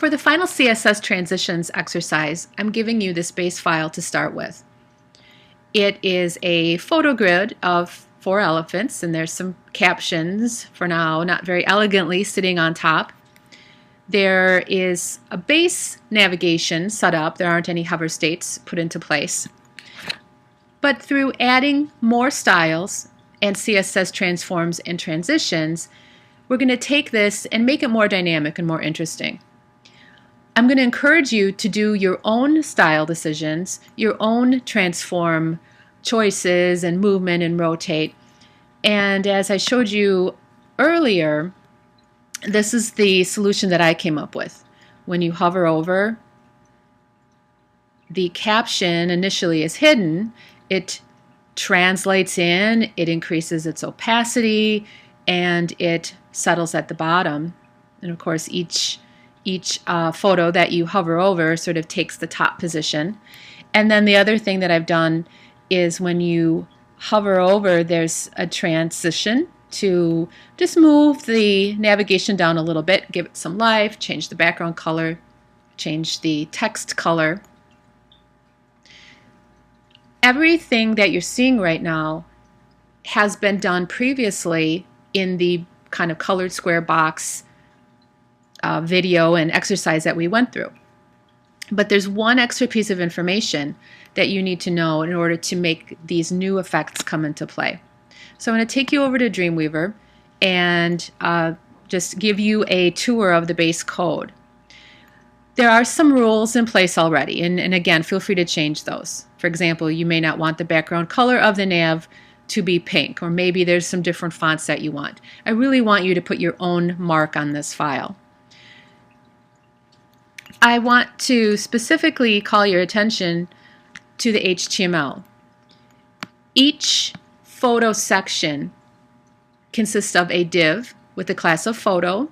For the final CSS transitions exercise, I'm giving you this base file to start with. It is a photo grid of 4 elephants, and there's some captions for now, not very elegantly, sitting on top. There is a base navigation set up. There aren't any hover states put into place. But through adding more styles and CSS transforms and transitions, we're going to take this and make it more dynamic and more interesting. I'm going to encourage you to do your own style decisions, your own transform choices and movement and rotate. And as I showed you earlier, this is the solution that I came up with. When you hover over, the caption initially is hidden. It translates in, it increases its opacity, and it settles at the bottom. And of course, each photo that you hover over sort of takes the top position. And then the other thing that I've done is when you hover over, there's a transition to just move the navigation down a little bit, give it some life, change the background color, change the text color. Everything that you're seeing right now has been done previously in the kind of colored square box video and exercise that we went through. But there's one extra piece of information that you need to know in order to make these new effects come into play. So I'm going to take you over to Dreamweaver and just give you a tour of the base code. There are some rules in place already, and again, feel free to change those. For example, you may not want the background color of the nav to be pink, or maybe there's some different fonts that you want. I really want you to put your own mark on this file. I want to specifically call your attention to the HTML. Each photo section consists of a div with the class of photo.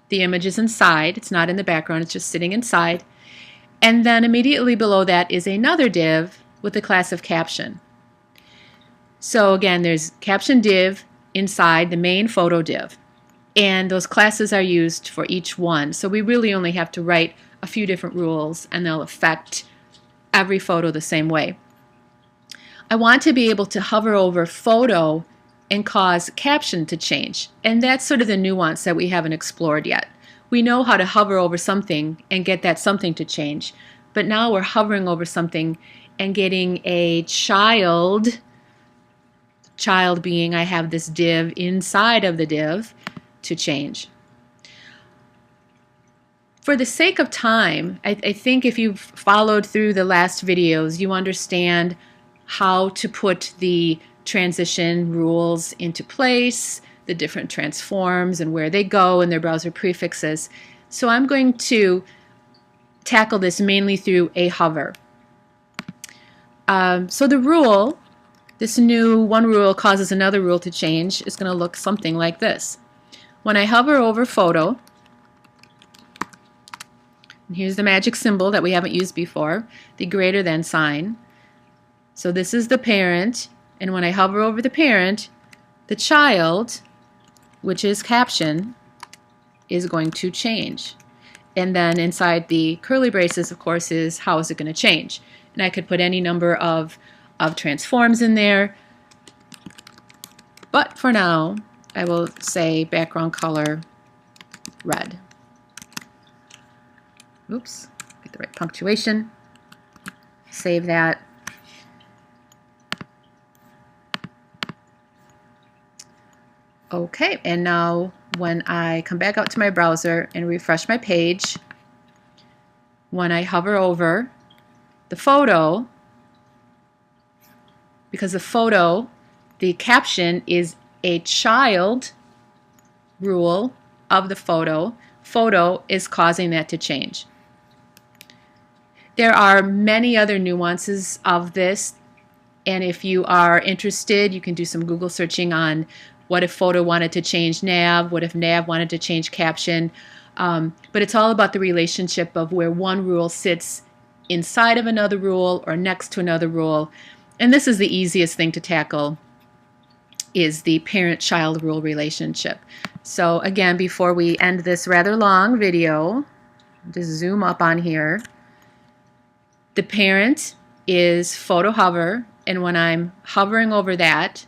The image is inside, it's not in the background, it's just sitting inside. And then immediately below that is another div with the class of caption. So again, there's caption div inside the main photo div. And those classes are used for each one. So we really only have to write a few different rules, and they'll affect every photo the same way. I want to be able to hover over photo and cause caption to change. And that's sort of the nuance that we haven't explored yet. We know how to hover over something and get that something to change. But now we're hovering over something and getting a child being I have this div inside of the div to change. For the sake of time, I think if you've followed through the last videos, you understand how to put the transition rules into place, the different transforms and where they go and their browser prefixes. So I'm going to tackle this mainly through a hover. So the rule, this new one rule causes another rule to change, is going to look something like this. When I hover over photo, and here's the magic symbol that we haven't used before, the greater than sign. So this is the parent, and when I hover over the parent, the child, which is caption, is going to change. And then inside the curly braces, of course, is how is it going to change. And I could put any number of transforms in there. But for now, I will say background color red. Oops, get the right punctuation. Save that. Okay, and now when I come back out to my browser and refresh my page, when I hover over the photo, because the photo, the caption is a child rule of the photo, photo is causing that to change. There are many other nuances of this, and if you are interested, you can do some Google searching on what if photo wanted to change nav, what if nav wanted to change caption. But it's all about the relationship of where one rule sits inside of another rule or next to another rule. And this is the easiest thing to tackle, is the parent-child rule relationship. So again, before we end this rather long video, Just zoom up on here. The parent is photo hover, and when I'm hovering over that,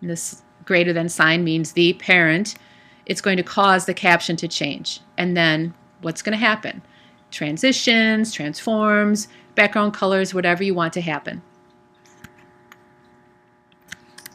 this greater than sign means the parent, it's going to cause the caption to change. And then what's going to happen? Transitions, transforms, background colors, whatever you want to happen.